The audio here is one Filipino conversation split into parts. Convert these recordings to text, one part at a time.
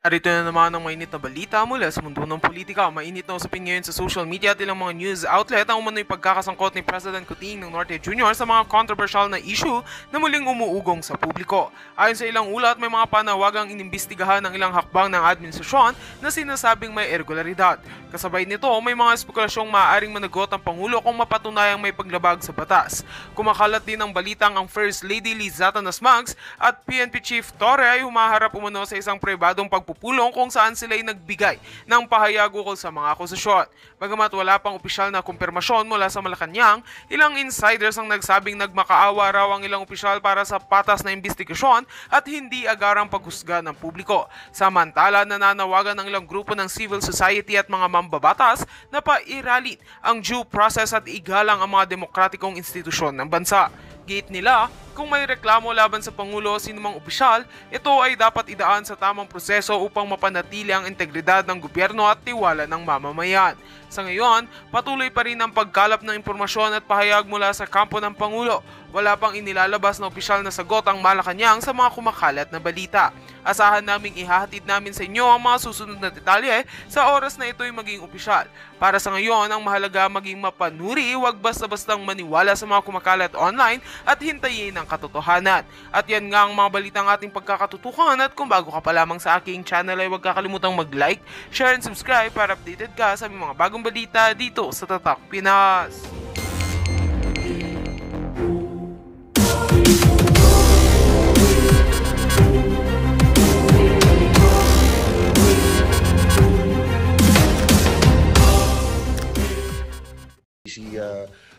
Arito na naman ang mainit na balita mula sa mundo ng politika. Mainit na usapin ngayon sa social media at ilang mga news outlet ang umano'y pagkakasangkot ni President Kuting ng Norte Jr. sa mga controversial na issue na muling umuugong sa publiko. Ayon sa ilang ulat, may mga panawagang inimbestigahan ng ilang hakbang ng administrasyon na sinasabing may irregularidad. Kasabay nito, may mga espekulasyong maaaring managot ang Pangulo kung mapatunayang may paglabag sa batas. Kumakalat din ang balitang ang First Lady Lizata Nasmags at PNP Chief Torre ay humaharap umano sa isang pribadong pagpupulong kung saan sila ay nagbigay ng pahayag ukol sa mga akusasyon. Bagamat wala pang opisyal na kumpirmasyon mula sa Malacanang, ilang insiders ang nagsabing nagmakaawa raw ang ilang opisyal para sa patas na investigasyon at hindi agarang paghusga ng publiko. Samantala, nananawagan ng ilang grupo ng civil society at mga mambabatas na pairalin ang due process at igalang ang mga demokratikong institusyon ng bansa. Gate nila, kung may reklamo laban sa Pangulo o sinumang opisyal, ito ay dapat idaan sa tamang proseso upang mapanatili ang integridad ng gobyerno at tiwala ng mamamayan. Sa ngayon, patuloy pa rin ang pagkalap ng impormasyon at pahayag mula sa kampo ng Pangulo. Wala pang inilalabas na opisyal na sagot ang Malacanang sa mga kumakalat na balita. Asahan naming ihahatid namin sa inyo ang mga susunod na detalye sa oras na ito'y maging opisyal. Para sa ngayon, ang mahalaga maging mapanuri, huwag basta-bastang maniwala sa mga kumakalat online at hintayin ang katotohanan. At yan nga ang mga balitang ating pagkakatutukan, at kung bago ka pa lamang sa aking channel ay huwag kakalimutang mag-like, share and subscribe para updated ka sa mga bagong balita dito sa Tatak Pinas.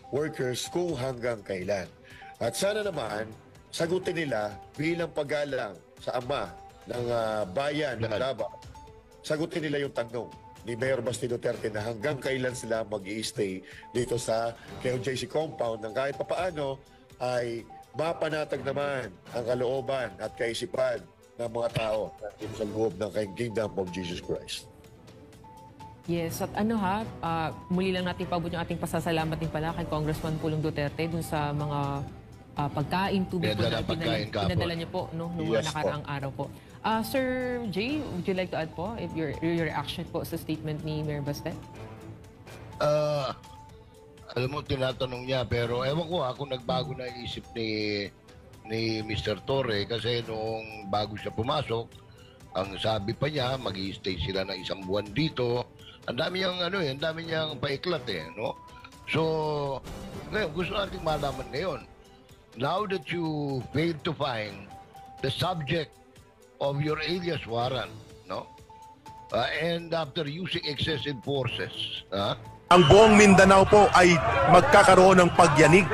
Workers kung hanggang kailan. At sana naman, sagutin nila bilang paggalang sa ama ng bayan ng Davao, sagutin nila yung tanong ni Mayor Basti Duterte na hanggang kailan sila mag-i-stay dito sa KOJC compound ng kahit papaano ay mapanatag naman ang kalooban at kaisipan ng mga tao dito sa loob ng Kingdom of Jesus Christ. Yes, at muli lang natin paabot yung ating pasasalamat din pala kay Congressman Pulong Duterte dun sa mga pagkain, tubig po na pinadala niyo po noong mga nakaraang araw po. Sir Jay, would you like to add po if your reaction po sa statement ni Mayor Baste? Alam mo, tinatanong niya, pero ewan ko kung nagbago na isip ni Mr. Torre, kasi nung bago siya pumasok, ang sabi pa niya, mag-i-stay sila ng isang buwan dito. Ang dami niyang paiklat no? So, ngayon, gusto natin malaman ngayon. Now that you failed to find the subject of your alias warrant, no? And after using excessive forces, ang buong Mindanao po ay magkakaroon ng pagyanig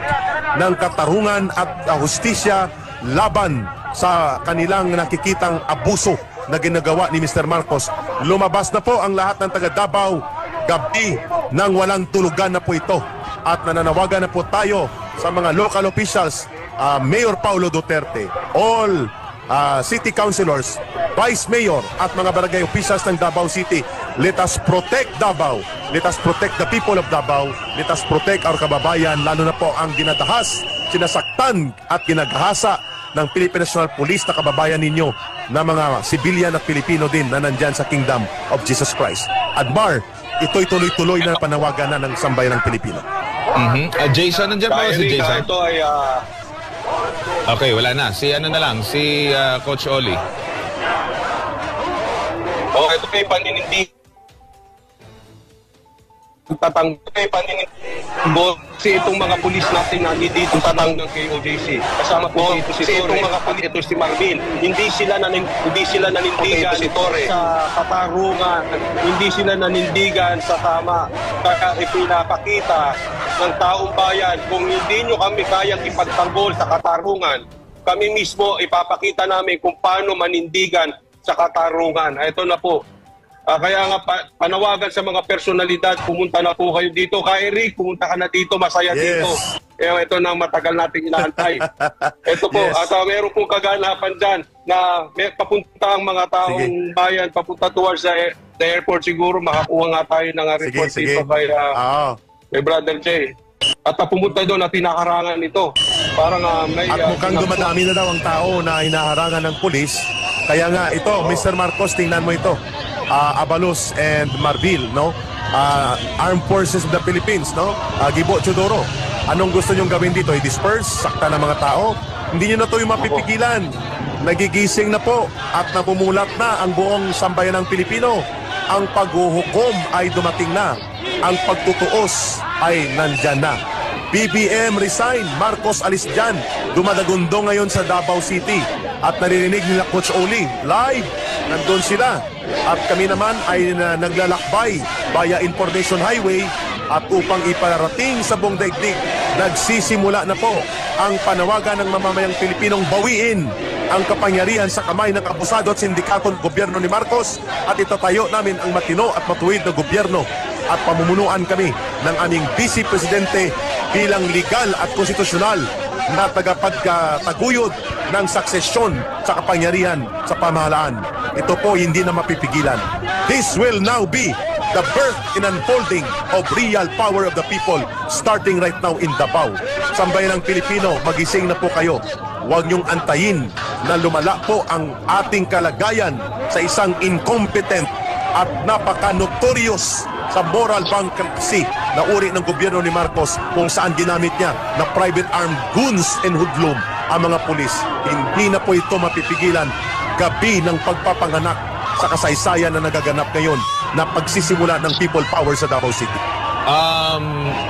ng katarungan at hustisya laban sa kanilang nakikitang abuso na ginagawa ni Mr. Marcos. Lumabas na po ang lahat ng taga Davao, gabi nang walang tulugan na po ito. At nananawagan na po tayo sa mga local officials, Mayor Paulo Duterte, all city councilors, vice mayor at mga barangay officials ng Davao City. Let us protect Davao. Let us protect the people of Davao. Let us protect our kababayan, lalo na po ang dinadahas, sinasaktan at ginagahasa ng Philippine National Police na kababayan ninyo na mga civilian at Pilipino din na nandyan sa Kingdom of Jesus Christ. Admar, ito'y tuloy-tuloy na panawagan na ng sambayan ng Pilipino. Jason, nandyan po si Jason. Ito ay... Okay, wala na. Si si Coach Oli. Ito kay paninindig. Kasi itong mga pulis natin nandito sa ng KOJC. Kasama po dito si Torre. Itong mga pulis, ito si Marvin. Hindi sila nanindigan sa katarungan. Hindi sila nanindigan sa tama. Kaya ipinapakita ng taong bayan, kung hindi nyo kami kayang ipagtanggol sa katarungan, kami mismo ipapakita namin kung paano manindigan sa katarungan. Ito na po. Kaya nga panawagan sa mga personalidad, pumunta na po kayo dito. Eric, pumunta ka na dito, masaya dito. Ito na matagal nating inaantay. Ito po, at meron pong kaganapan dyan na papunta ang mga taong bayan, papunta towards the airport siguro, makakuha nga tayo ng report dito kay Brother Jay. At pumunta doon at hinaharangan ito. Parang may... At mukhang dumadami na daw ang tao na hinaharangan ng pulis Kaya nga ito, Mr. Marcos, tingnan mo ito. Abalos and Marbil, no? Armed Forces of the Philippines, no? Gibo Chodoro. Anong gusto nyong gawin dito? I-disperse, sakta ng mga tao? Hindi nyo na ito yung mapipigilan. Nagigising na po at napumulat na ang buong sambayan ng Pilipino. Ang paghuhukom ay dumating na. Ang pagtutuos ay nandyan na. BBM resign, Marcos alis dyan. Dumadagundo ngayon sa Davao City. At naririnig nila Coach Oli, live, nandun sila. At kami naman ay naglalakbay via Information Highway. At upang iparating sa buong daigdig, nagsisimula na po ang panawagan ng mamamayang Pilipinong bawiin ang kapangyarihan sa kamay ng abusado at sindikato ng gobyerno ni Marcos at itatayo namin ang matino at matuwid na gobyerno at pamumunuan kami ng aming Vice Presidente bilang legal at konstitusyonal na tagapagtaguyod ng suksesyon sa kapangyarihan sa pamahalaan. Ito po hindi na mapipigilan. This will now be the birth and unfolding of real power of the people starting right now in Davao. Sambayan ng Pilipino, magising na po kayo. Huwag niyong antayin na lumala po ang ating kalagayan sa isang incompetent at napaka-notorious sa moral bankruptcy na uri ng gobyerno ni Marcos kung saan ginamit niya na private armed goons and hoodlum ang mga pulis. Hindi na po ito mapipigilan. Gabi ng pagpapanganak sa kasaysayan na nagaganap ngayon na pagsisimula ng people power sa Davao City.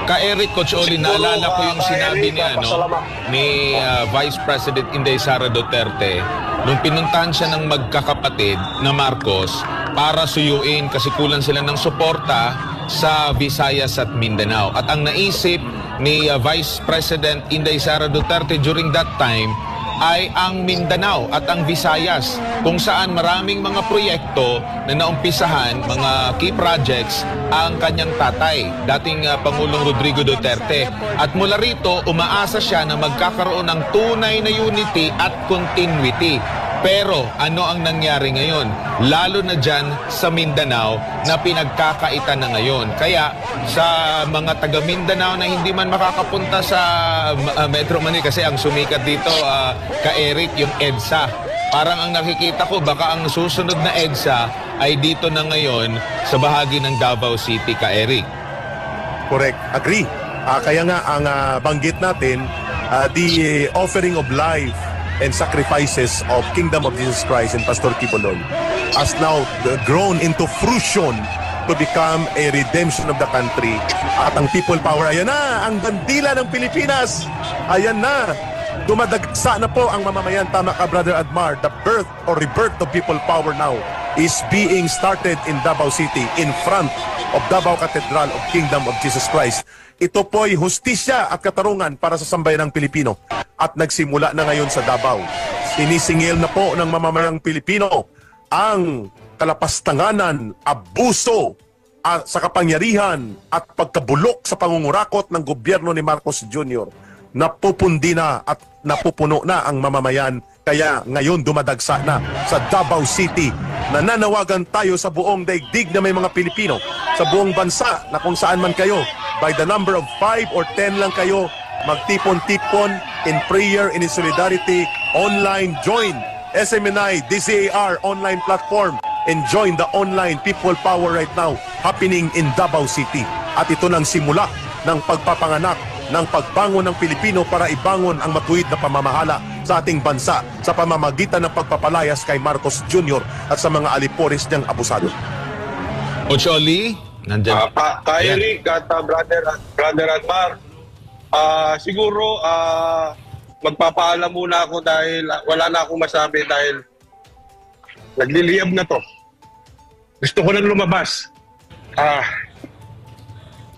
Ka-Eric, Coach Oli, naalala ko yung sinabi niya, ni Vice President Inday Sara Duterte nung pinuntahan siya ng magkakapatid na Marcos para suyuin kasi kulang sila ng suporta sa Visayas at Mindanao. At ang naisip ni Vice President Inday Sara Duterte during that time ay ang Mindanao at ang Visayas, kung saan maraming mga proyekto na naumpisahan, mga key projects, ang kanyang tatay, dating Pangulong Rodrigo Duterte. At mula rito, umaasa siya na magkakaroon ng tunay na unity at continuity. Pero ano ang nangyari ngayon? Lalo na dyan sa Mindanao na pinagkakaitan na ngayon. Kaya sa mga taga Mindanao na hindi man makakapunta sa Metro Manila, kasi ang sumikat dito, ka-Eric, yung EDSA. Parang ang nakikita ko, baka ang susunod na EDSA ay dito na ngayon sa bahagi ng Davao City, ka-Eric. Correct. Agree. Kaya nga ang banggit natin, the offering of life and sacrifices of Kingdom of Jesus Christ and Pastor Kibolon has now grown into fruition to become a redemption of the country. At ang people power, ayan na, ang bandila ng Pilipinas, ayan na, dumadagsa na po ang mamamayan. Tama ka, Brother Admar, the birth or rebirth of people power now is being started in Davao City in front of Davao Cathedral of Kingdom of Jesus Christ. Ito po'y hustisya at katarungan para sa sambayan ng Pilipino at nagsimula na ngayon sa Davao. Sinisingil na po ng mamamayang Pilipino ang kalapastanganan, abuso sa kapangyarihan at pagkabulok sa pangungurakot ng gobyerno ni Marcos Jr. Napupundi na at napupuno na ang mamamayan. Kaya ngayon dumadagsa na sa Davao City. Nananawagan tayo sa buong daigdig na may mga Pilipino sa buong bansa na kung saan man kayo, by the number of 5 or 10 lang kayo, magtipon-tipon in prayer and in solidarity, online, join SMNI, DZAR online platform and join the online people power right now happening in Davao City. At ito nang simula ng pagpapanganak ng pagbangon ng Pilipino para ibangon ang matuwid na pamamahala sa ating bansa sa pamamagitan ng pagpapalayas kay Marcos Jr. at sa mga alipores niyang abusado. Coach Oli, nandiyan. Eric at Brother Admar, siguro magpapaalam muna ako dahil wala na akong masabi dahil nagliliyab na to. Gusto ko nang lumabas.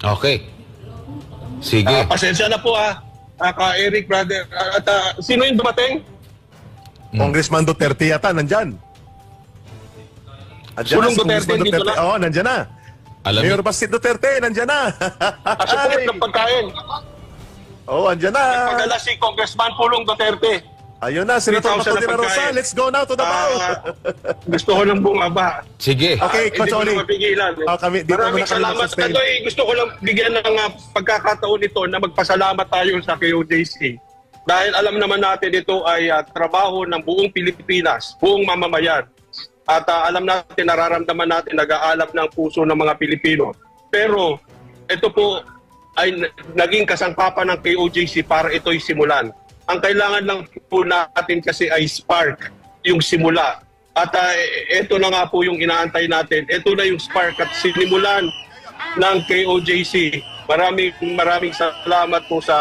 Okay. Sige. Pasensya na po ka-Eric, brother. At sino yung dumating? Congressman Duterte yata, nandyan. Sulong Duterte dito na? Oo, nandyan na. Mayor Basit Duterte, nandyan na. Sumunod ng pagkain. Oo, andyan na. Nagpadala si Congressman Pulong Duterte. Ayun na, Senator Bato de la Rosa. Let's go now to Davao. Gusto ko lang bumaba. Sige. Okay, Coach Oli. Maraming salamat. Gusto ko lang bigyan ng pagkakataon ito na magpasalamat tayo sa KOJC. Dahil alam naman natin ito ay trabaho ng buong Pilipinas, buong mamamayan. At alam natin, nararamdaman natin, nag-aalab ng puso ng mga Pilipino. Pero ito po ay naging kasangkapan ng KOJC para ito'y simulan. Ang kailangan lang po natin kasi ay spark, yung simula. At ito na nga po yung inaantay natin. Ito na yung spark at sinimulan ng KOJC. Maraming salamat po sa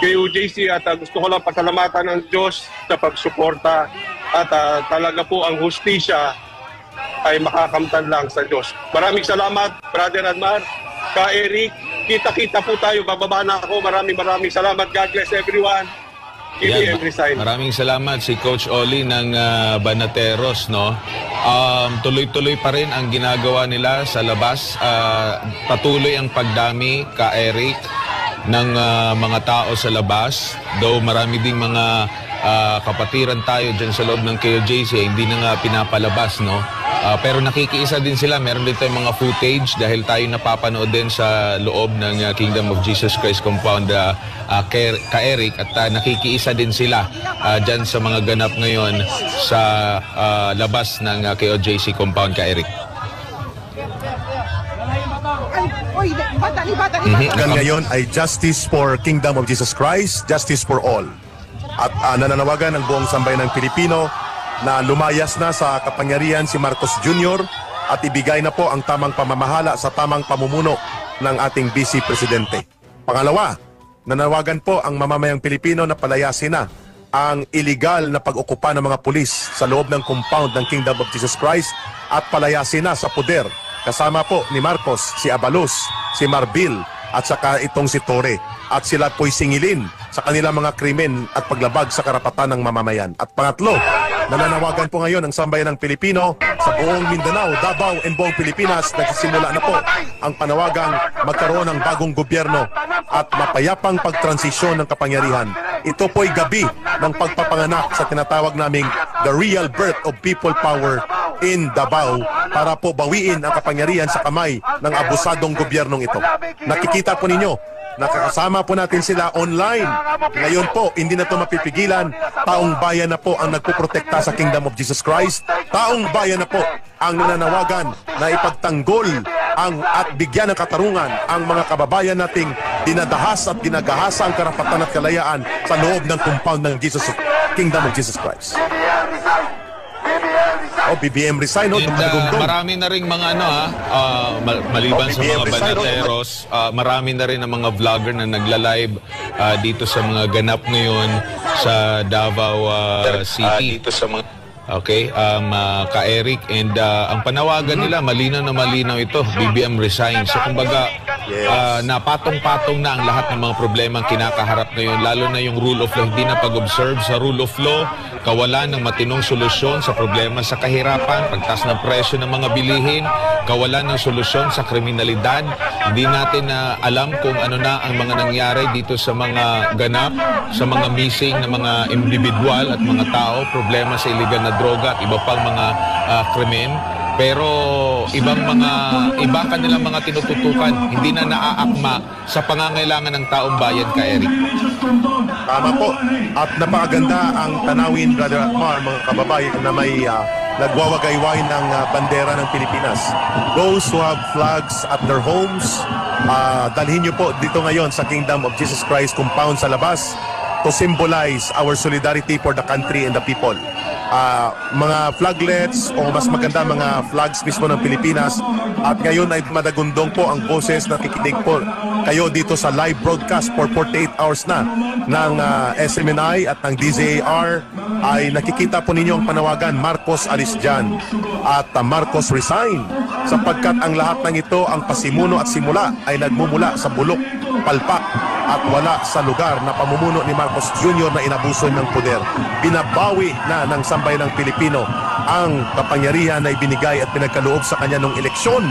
KOJC at gusto ko lang pasalamatan ng Diyos sa pagsuporta at talaga po ang hustisya ay makakamtan lang sa Diyos. Maraming salamat, Brother Admar. Ka Eric, kita-kita po tayo. Bababa na ako. Maraming salamat. God bless everyone. Yan, maraming salamat si Coach Oli ng Banateros, no? Tuloy-tuloy pa rin ang ginagawa nila sa labas. Patuloy ang pagdami, Ka Eric, ng mga tao sa labas. Though marami ding mga kapatiran tayo dyan sa loob ng KOJC, hindi na nga pinapalabas, no? Pero nakikiisa din sila. Meron din tayong mga footage dahil tayo napapanood din sa loob ng Kingdom of Jesus Christ Compound, Ka Eric, at nakikiisa din sila dyan sa mga ganap ngayon sa labas ng KOJC Compound, Ka Eric. Ngayon ay Justice for Kingdom of Jesus Christ, Justice for All. At nananawagan ng buong sambayan ng Pilipino na lumayas na sa kapangyarihan si Marcos Jr. at ibigay na po ang tamang pamamahala sa tamang pamumuno ng ating Vice Presidente. Pangalawa, nanawagan po ang mamamayang Pilipino na palayasin na ang illegal na pag-okupa ng mga pulis sa loob ng compound ng Kingdom of Jesus Christ at palayasin na sa poder. Kasama po ni Marcos, si Abalos, si Marbil at saka itong si Torre. At sila po'y singilin sa kanilang mga krimen at paglabag sa karapatan ng mamamayan. At pangatlo, nananawagan po ngayon ang sambayan ng Pilipino sa buong Mindanao, Davao, and buong Pilipinas. Nagsisimula na po ang panawagang magkaroon ng bagong gobyerno at mapayapang pagtransisyon ng kapangyarihan. Ito po'y gabi ng pagpapanganak sa tinatawag naming the real birth of people power in Davao para po bawiin ang kapangyarihan sa kamay ng abusadong gobyernong ito. Nakikita po ninyo, nakakasama po natin sila online. Ngayon po, hindi na ito mapipigilan. Taong bayan na po ang nagpuprotekta sa Kingdom of Jesus Christ. Taong bayan na po ang nananawagan na ipagtanggol at bigyan ng katarungan ang mga kababayan nating dinadahas at ginagahasa ang karapatan at kalayaan sa loob ng compound ng Kingdom of Jesus Christ. BBM resign, no? Marami na rin mga maliban sa mga Banateros, marami na rin ang mga vlogger na nagla-live dito sa mga ganap ngayon sa Davao City. Dito sa mga Ka Eric, and ang panawagan nila malinaw na malinaw ito, BBM resign. So kumbaga napatong-patong na ang lahat ng mga problema ang kinakaharap ngayon, lalo na yung rule of law. Hindi na pag-observe sa rule of law, kawalan ng matinong solusyon sa problema sa kahirapan, pagtaas ng presyo ng mga bilihin, kawalan ng solusyon sa kriminalidad. Hindi natin alam kung ano na ang mga nangyari dito sa mga ganap, sa mga missing na mga individual at mga tao, problema sa illegal na droga at iba pang mga krimen. Pero iba kanilang mga tinututukan, hindi na naaakma sa pangangailangan ng taong bayan, Ka Eric. Tama po. At napakaganda ang tanawin, Brother Atmar, mga kababayan na may nagwawagayway ng bandera ng Pilipinas. Those who have flags at their homes, dalhin nyo po dito ngayon sa Kingdom of Jesus Christ compound sa labas to symbolize our solidarity for the country and the people. Mga flaglets o mas maganda mga flags mismo ng Pilipinas, at ngayon ay madagundong po ang boses na kikinig po kayo dito sa live broadcast for 48 hours na ng SMNI at ng DZAR. Ay nakikita po ninyo ang panawagan, Marcos alis dyan at Marcos resign, sapagkat ang lahat ng ito, ang pasimuno at simula ay nagmumula sa bulok, palpak at wala sa lugar na pamumuno ni Marcos Jr. na inabuso ng poder. Binabawi na ng sambayan ng Pilipino ang kapangyarihan na ibinigay at pinagkaloob sa kanya nung eleksyon.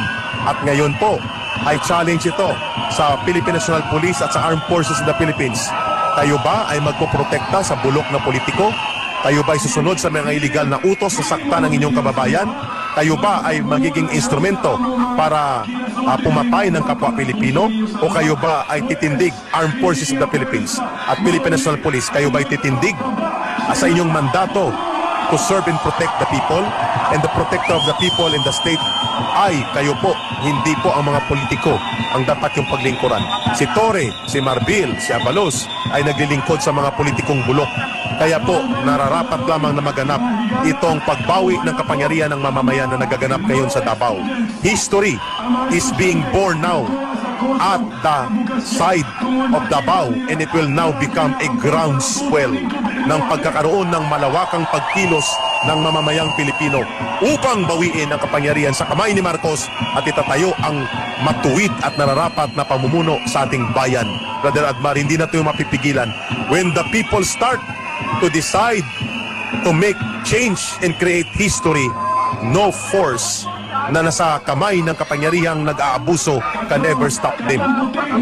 At ngayon po ay challenge ito sa Philippine National Police at sa Armed Forces of the Philippines. Kayo ba ay magpoprotekta sa bulok na politiko? Kayo ba ay susunod sa mga illegal na utos sa sakta ng inyong kababayan? Kayo ba ay magiging instrumento para pumatay ng kapwa Pilipino o kayo ba ay titindig Armed Forces of the Philippines at Philippine National Police? Kayo ba ay titindig sa inyong mandato to serve and protect the people, and the protector of the people in the state ay kayo po, hindi po ang mga politiko ang dapat yung paglingkuran. Si Torre, si Marbil, si Abalos ay naglilingkod sa mga politikong bulok. Kaya po, nararapat lamang na maganap itong pagbawi ng kapangyarihan ng mamamayan na nagaganap ngayon sa Davao. History is being born now at the side of Davao, and it will now become a groundswell ng pagkakaroon ng malawakang pagkilos ng mamamayang Pilipino upang bawiin ang kapangyarihan sa kamay ni Marcos at itatayo ang matuwid at nararapat na pamumuno sa ating bayan. Brother Admar, hindi na ito yung mapipigilan. When the people start to decide to make change and create history, no force na nasa kamay ng kapangyarihang nag-aabuso can ever stop them.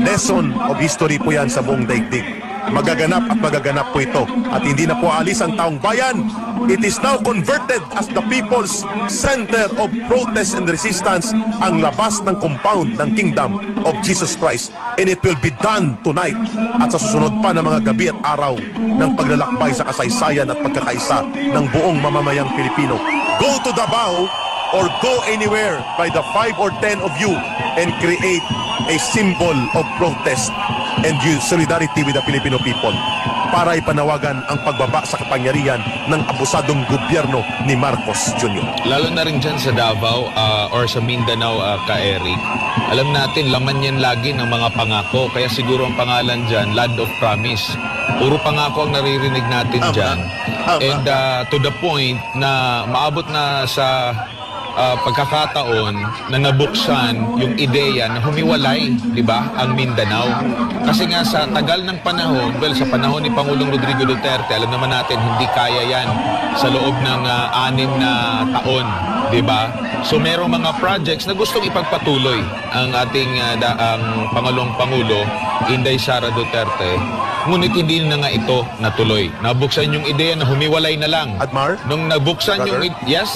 Lesson of history po yan sa buong daigdig. Magaganap at magaganap po ito. At hindi na po alis ang taong bayan. It is now converted as the people's center of protest and resistance, ang labas ng compound ng kingdom of Jesus Christ. And it will be done tonight at sa susunod pa na mga gabi at araw ng paglalakbay sa kasaysayan at pagkakaisa ng buong mamamayang Pilipino. Go to Davao or go anywhere by the 5 or 10 of you and create a symbol of protest and solidarity with the Filipino people para ipanawagan ang pagbaba sa kapangyarihan ng abusadong gobyerno ni Marcos Jr. Lalo na rin dyan sa Davao or sa Mindanao, Ka-Eric. Alam natin, laman yan lagi ng mga pangako. Kaya siguro ang pangalan dyan, Land of Promise. Puro pangako ang naririnig natin dyan. And to the point na maabot na sa pagkakataon na nabuksan yung ideya na humiwalay, di ba, ang Mindanao. Kasi nga sa tagal ng panahon, well, sa panahon ni Pangulong Rodrigo Duterte, alam naman natin, hindi kaya yan sa loob ng 6 na taon, di ba? So merong mga projects na gustong ipagpatuloy ang ating ang Pangulo, Inday Sara Duterte. Ngunit hindi na nga ito natuloy. Nabuksan yung ideya na humiwalay na lang. Admar? Nung nabuksan Brother? yes?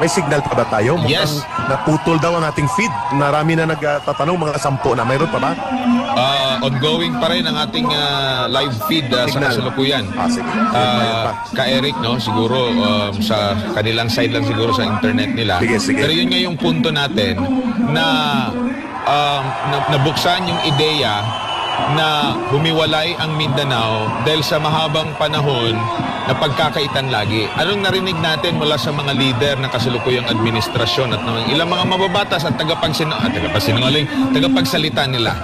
May signal pa ba tayo? Yes. Naputol daw ang ating feed. Marami na nagtatanong, mga 10 na. Mayroon pa ba? Ongoing pa rin ang ating live feed sa kasalukuyan. Sige. Ka-Eric, no? Siguro sa kanilang side lang siguro sa internet nila. Sige. Pero yun nga yung punto natin na nabuksan yung ideya na humiwalay ang Mindanao dahil sa mahabang panahon na pagkakaitan lagi. Anong narinig natin mula sa mga leader ng kasalukuyang administrasyon at ng ilang mga mababatas at tagapagsalita nila?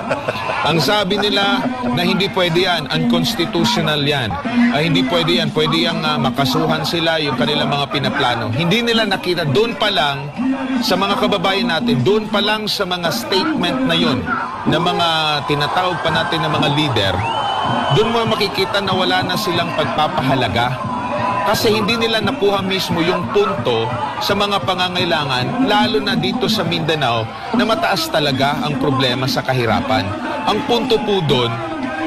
Ang sabi nila na hindi pwede yan, unconstitutional yan. Hindi pwede yan, pwede yang makasuhan sila yung kanilang mga pinaplano. Hindi nila nakita, doon pa lang sa mga kababayan natin, doon pa lang sa mga statement na yun, na mga tinatawag pa natin ng mga leader, doon mo makikita na wala na silang pagpapahalaga. Kasi hindi nila nakuha mismo yung punto sa mga pangangailangan, lalo na dito sa Mindanao, na mataas talaga ang problema sa kahirapan. Ang punto po doon,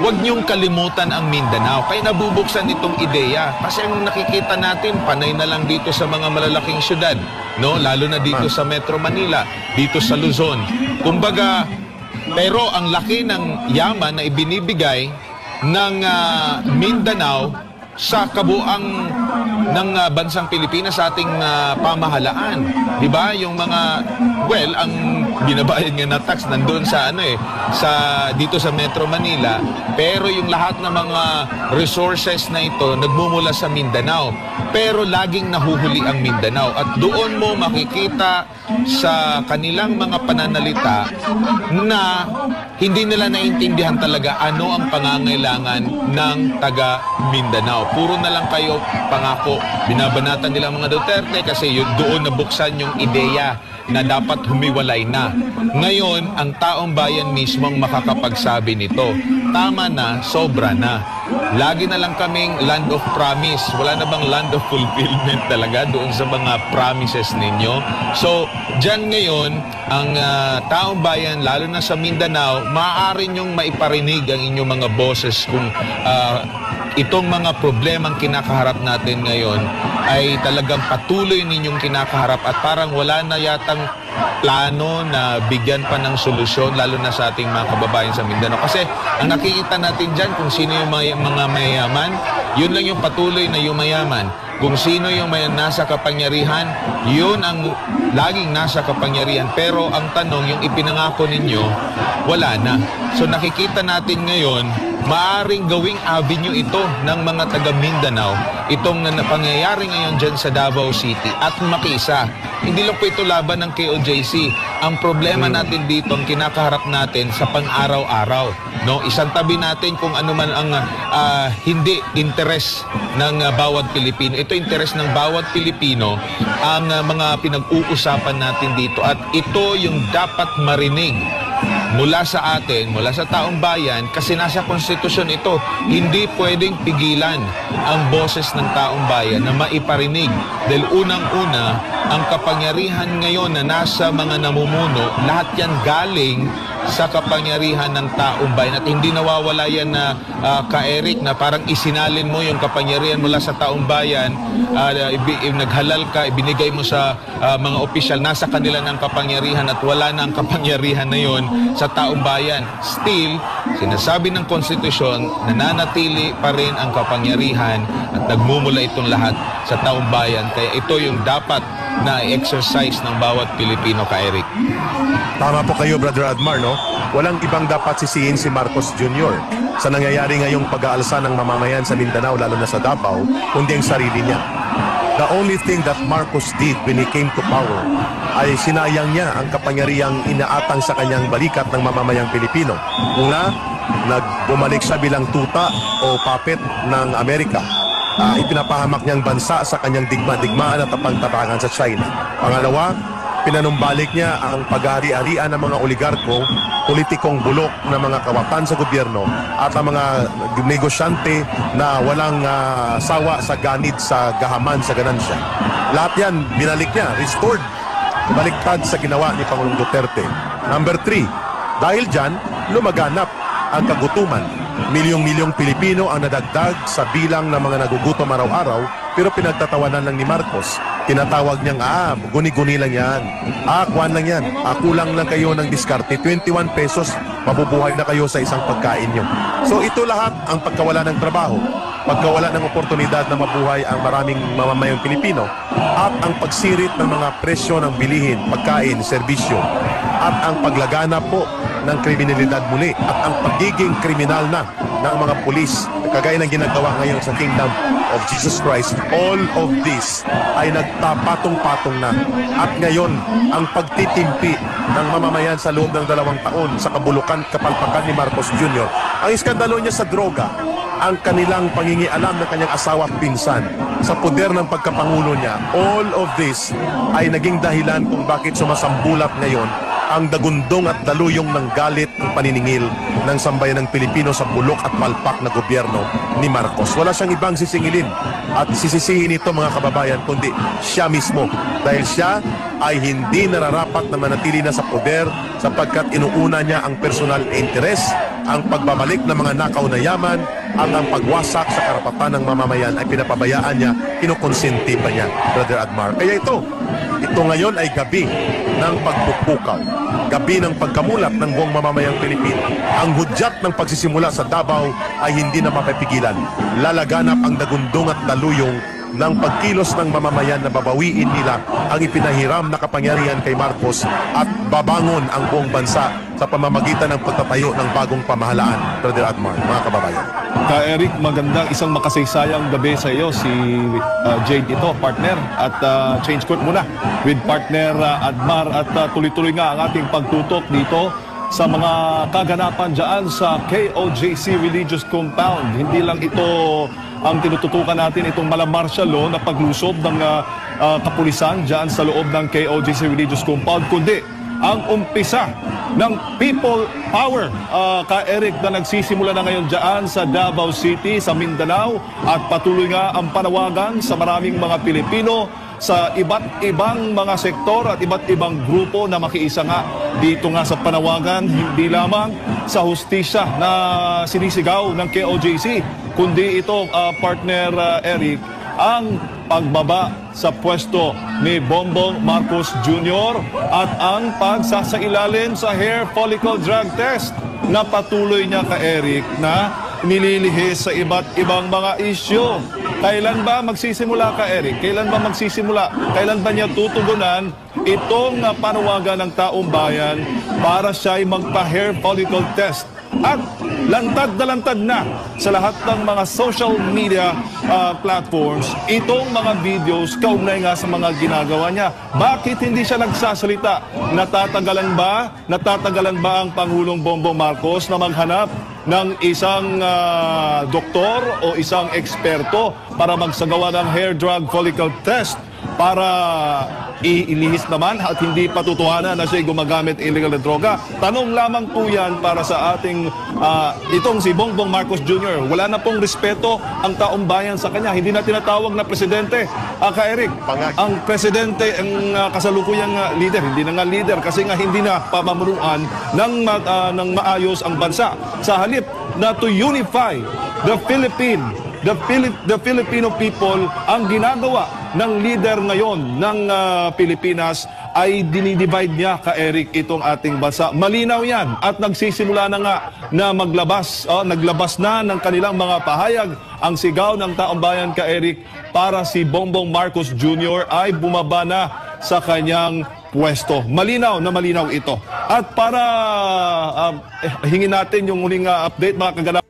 huwag niyong kalimutan ang Mindanao. Kaya nabubuksan itong ideya. Kasi ang nakikita natin, panay na lang dito sa mga malalaking syudad, no? Lalo na dito sa Metro Manila, dito sa Luzon. Kumbaga, pero ang laki ng yaman na ibinibigay ng Mindanao sa kabuang ng bansang Pilipinas, sa ating pamahalaan. Di ba? Yung mga, well, ang binabayad nga na tax nandoon sa sa dito sa Metro Manila, pero yung lahat ng mga resources na ito nagmumula sa Mindanao. Pero laging nahuhuli ang Mindanao at doon mo makikita sa kanilang mga pananalita na hindi nila naintindihan talaga ano ang pangangailangan ng taga Mindanao. Puro na lang kayo pangako. Binabanatan nila mga Duterte kasi yun, doon nabuksan yung ideya na dapat humiwalay na. Ngayon, ang taong bayan mismo ang makakapagsabi nito. Tama na, sobra na. Lagi na lang kaming land of promise. Wala na bang land of fulfillment talaga doon sa mga promises ninyo? So, dyan ngayon, ang taong bayan, lalo na sa Mindanao, maaari nyong maiparinig ang inyong mga boses kung itong mga problemang kinakaharap natin ngayon ay talagang patuloy ninyong kinakaharap at parang wala na yatang plano na bigyan pa ng solusyon, lalo na sa ating mga kababayan sa Mindanao. Kasi ang nakikita natin dyan, kung sino yung mga mayayaman, yun lang yung patuloy na yumayaman. Kung sino yung may nasa kapangyarihan, yun ang laging nasa kapangyarihan. Pero ang tanong, yung ipinangako ninyo, wala na. So nakikita natin ngayon, maaring gawing avenue ito ng mga taga Mindanao, itong pangyayari ngayon dyan sa Davao City at makisa. Hindi lang po ito laban ng KOJC. Ang problema natin dito, ang kinakaharap natin sa pang-araw-araw. No? Isantabi natin kung ano man ang hindi interes ng bawat Pilipino. Ito interes ng bawat Pilipino ang mga pinag-uusapan natin dito. At ito yung dapat marinig mula sa atin, mula sa taong bayan, kasi nasa konstitusyon ito. Hindi pwedeng pigilan ang boses ng taong bayan na maiparinig. Dahil unang-una, ang kapangyarihan ngayon na nasa mga namumuno, lahat yan galing sa kapangyarihan ng taong bayan. At hindi nawawala yan na ka-Eric, na parang isinalin mo yung kapangyarihan mula sa taong bayan, naghalal ka, ibinigay mo sa mga opisyal, nasa kanila ng kapangyarihan at wala na ang kapangyarihan na yon sa taong bayan. Still, sinasabi ng konstitusyon, nananatili pa rin ang kapangyarihan at nagmumula itong lahat sa taong bayan. Kaya ito yung dapat na exercise ng bawat Pilipino, ka-Eric. Tama po kayo, Brother Admar, no? Walang ibang dapat sisihin si Marcos Jr. sa nangyayari ngayong pag-aalsa ng mamamayan sa Mindanao, lalo na sa Davao, kundi ang sarili niya. The only thing that Marcos did when he came to power ay sinayang niya ang kapangyarihang inaatang sa kanyang balikat ng mamamayang Pilipino. Una, nagbumalik siya bilang tuta o puppet ng Amerika. Ipinapahamak niyang bansa sa kanyang digmaan at tapang-tapangan sa China. Pangalawa, pinanumbalik niya ang pag-ari-arian ng mga oligarko, politikong bulok na mga kawatan sa gobyerno at ang mga negosyante na walang sawa sa ganid, sa gahaman, sa ganansya. Lahat yan, binalik niya, restored, baliktad sa ginawa ni Pangulong Duterte. Number 3, dahil dyan, lumaganap ang kagutuman. Milyong-milyong Pilipino ang nadagdag sa bilang ng mga nagugutom araw-araw, pero pinagtatawanan lang ni Marcos. Tinatawag niyang, guni-guni lang yan. Kuwan lang yan. Kulang lang kayo ng diskarte. 21 pesos, mabubuhay na kayo sa isang pagkain nyo. So ito lahat ang pagkawala ng trabaho, pagkawala ng oportunidad na mabuhay ang maraming mamamayang Pilipino, at ang pagsirit ng mga presyo ng bilihin, pagkain, serbisyo, at ang paglagana po ng kriminalidad muli, at ang pagiging kriminal na ng mga pulis, kagaya ng ginagawa ngayon sa Kingdom of Jesus Christ. All of this ay nagpapatong-patong na. At ngayon, ang pagtitimpi ng mamamayan sa loob ng 2 taon sa kabulukan, kapalpakan ni Marcos Jr., ang iskandalo niya sa droga, ang kanilang pangingialam ng kanyang asawa at pinsan sa poder ng pagkapangulo niya, all of this ay naging dahilan kung bakit sumasambulat ngayon ang dagundong at daluyong ng galit ng paniningil ng sambayan ng Pilipino sa bulok at palpak na gobyerno ni Marcos. Wala siyang ibang sisingilin at sisisihin ito, mga kababayan, kundi siya mismo. Dahil siya ay hindi nararapat na manatili na sa poder sapagkat inuuna niya ang personal na interes, ang pagbabalik ng mga nakaw na yaman, at ang pagwasak sa karapatan ng mamamayan ay pinapabayaan niya, kinukonsenti pa niya, Brother Admar. Kaya ito ngayon ay gabi ng pagpupukaw, gabi ng pagkamulat ng buong mamamayang Pilipino. Ang hudyat ng pagsisimula sa Davao ay hindi na mapipigilan. Lalaganap ang dagundong at daluyong ng pagkilos ng mamamayan na babawiin nila ang ipinahiram na kapangyarihan kay Marcos at babangon ang buong bansa sa pamamagitan ng pagtatayo ng bagong pamahalaan, Brother Admar, mga kababayan. Ka-Eric, magandang isang makasaysayang gabi sa iyo, si Jade ito, partner, at change court muna with partner Admar, at tuloy-tuloy nga ang ating pagtutok dito sa mga kaganapan dyan sa KOJC Religious Compound. Hindi lang ito ang tinututukan natin, itong martial law na paglusob ng kapulisan dyan sa loob ng KOJC Religious Compound, kundi ang umpisa ng people power, ka-Eric, na nagsisimula na ngayon dyan sa Davao City, sa Mindanao, at patuloy nga ang panawagan sa maraming mga Pilipino sa iba't ibang mga sektor at iba't ibang grupo na makiisa nga dito nga sa panawagan, hindi lamang sa hustisya na sinisigaw ng KOJC, kundi ito, partner Eric, ang pagbaba sa pwesto ni Bongbong Marcos Jr. at ang pagsasailalim sa hair follicle drug test na patuloy niya ka Eric na nililihis sa iba't ibang mga isyu. Kailan ba magsisimula ka Eric? Kailan ba magsisimula? Kailan ba niya tutugunan itong panawagan ng taong bayan para siya ay magpa-hair follicle test? At lantad na sa lahat ng mga social media platforms itong mga videos kaugnay nga sa mga ginagawa niya. Bakit hindi siya nagsasalita? Natatagalan ba ang Pangulong Bongbong Marcos na maghanap ng isang doktor o isang eksperto para magsagawa ng hair drug follicle test para ilihis naman at hindi patutuhanan na siya gumagamit illegal na droga? Tanong lamang po yan para sa ating itong si Bongbong Marcos Jr. Wala na pong respeto ang taong bayan sa kanya. Hindi na tinatawag na presidente. Ka Eric, ang presidente, ang kasalukuyang leader, hindi na nga leader kasi nga hindi na pamamunuan ng maayos ang bansa. Sa halip na to unify the Filipino people, ang ginagawa ng leader ngayon ng Pilipinas ay dinidivide niya ka Eric itong ating bansa. Malinaw yan at nagsisimula na nga na naglabas na ng kanilang mga pahayag ang sigaw ng taong bayan ka Eric para si Bongbong Marcos Jr. ay bumaba na sa kanyang pwesto. Malinaw na malinaw ito. At para hingin natin yung huling update mga kaganap.